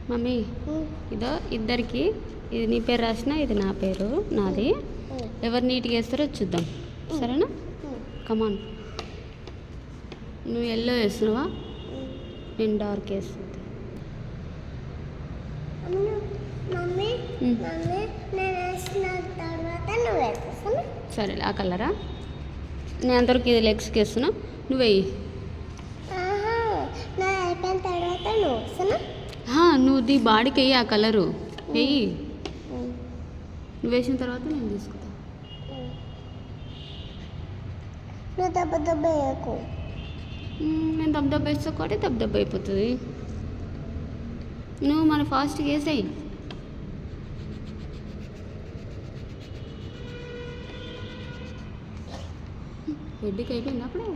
mummy ఇదో ఇద్దరికి ఇది నీ పేరు రాసిన ఇది నా పేరు నాది ఎవరు నీట్గా వేస్తారో చూద్దాం సరేనా కమాన్ నువ్వు ఎల్లో వేస్తున్నావా నేను డార్క్ వేస్తుంది సరే ఆ కలరా నేను అందరికి ఇది లెగ్స్కి వేస్తున్నా నువ్వు వెయ్యి నువ్వు ది బాడీకి వెయ్యి ఆ కలరు వెయ్యి నువ్వు వేసిన తర్వాత నేను తీసుకుంటా నేను దెబ్బ వేస్తా కాబట్టి దెబ్బ అయిపోతుంది నువ్వు మన ఫాస్ట్గా వేసేయి హెడ్కి అయిపోయింది అప్పుడే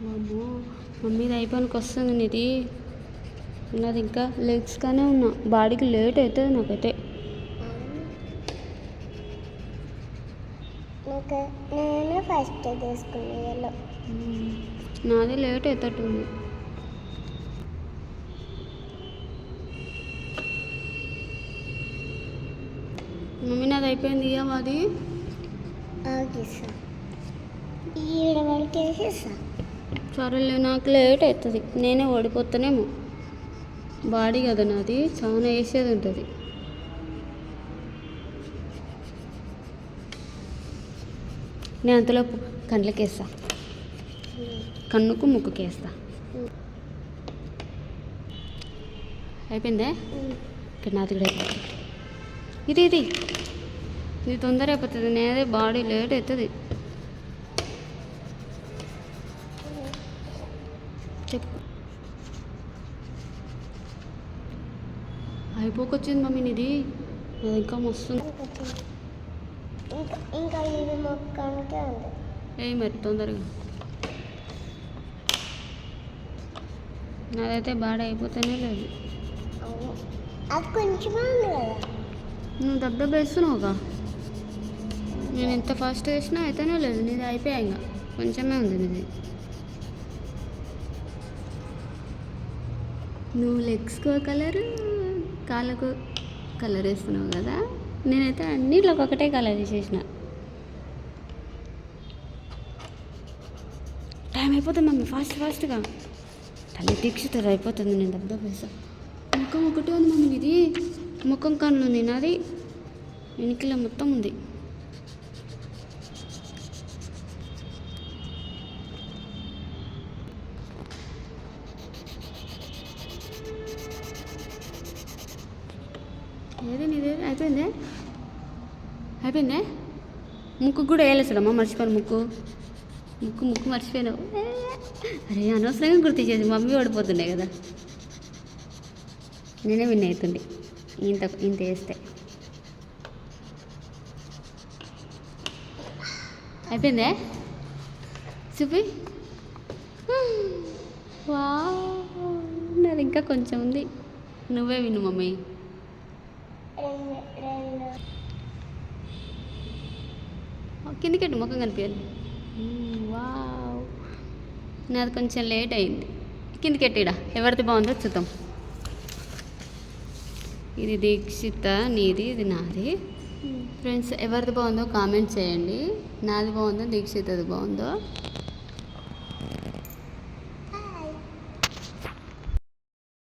అమ్మో మమ్మీది అయిపోయానికి వస్తుంది నీది నాది ఇంకా లెగ్స్ కానీ ఉన్నా బాడీకి లేట్ అవుతుంది నాకైతే ఫస్ట్ తీసుకున్నా నాది లేట్ అవుతుంది మమ్మీ నాది అయిపోయింది అది సరేలే నాకు లేట్ అవుతుంది నేనే ఓడిపోతానేమో బాడీ కదా నాది చాలా వేసేది ఉంటుంది నేను అంతలో కండ్లకేస్తా కన్నుకు ముక్కుకేస్తా అయిపోయిందే ఇక్కడ నాది కూడా అయిపోతుంది ఇది తొందర అయిపోతుంది నేనే బాడీ లేట్ అవుతుంది చెప్పు అయిపోకొచ్చింది మమ్మీ నీది అది ఇంకా మస్తుంది ఇంకా ఇది మొక్కనికే ఉంది మరి తొందరగా నాదైతే బాడీ అయిపోతేనే లేదు అది కొంచెమే ఉంది కదా నువ్వు దెబ్బ వేస్తున్నావుగా నేను ఎంత ఫాస్ట్ వేసినా అయితేనే లేదు నీది అయిపోయా ఇంకా కొంచెమే ఉంది నీది నువ్వు లెగ్స్కి కలర్ కాళ్ళకు కలర్ వేస్తున్నావు కదా నేనైతే అన్నిట్లో ఒకటే కలర్ వేసేసిన టైం అయిపోతుంది మమ్మీ ఫాస్ట్గా తల్లి దీక్షిత అయిపోతుంది నేను దెబ్బ వేసా ముఖం ఒకటే ఉంది మమ్మీ ఇది ముఖం కన్నులు ఉంది నాది వెనుకల మొత్తం ఉంది ఏది నీది అయిపోయిందే ముక్కు కూడా వేయలేసాడమ్మా మర్చిపోయాను ముక్కు మర్చిపోయాను అరే అనవసరంగా గుర్తు చేసి మమ్మీ ఓడిపోతుండే కదా నేనే విన్ అవుతుండే ఇంత వేస్తే అయిపోయిందే చూపి వా నాది ఇంకా కొంచెం ఉంది నువ్వే విను మమ్మీ కిందికెట్టు ముఖం కనిపించాలి వావ్ నాది కొంచెం లేట్ అయింది కిందికెట్టిడా ఎవరిది బాగుందో చూద్దాం ఇది దీక్షిత నీది ఇది నాది ఫ్రెండ్స్ ఎవరిది బాగుందో కామెంట్ చేయండి నాది బాగుందో దీక్షితది బాగుందో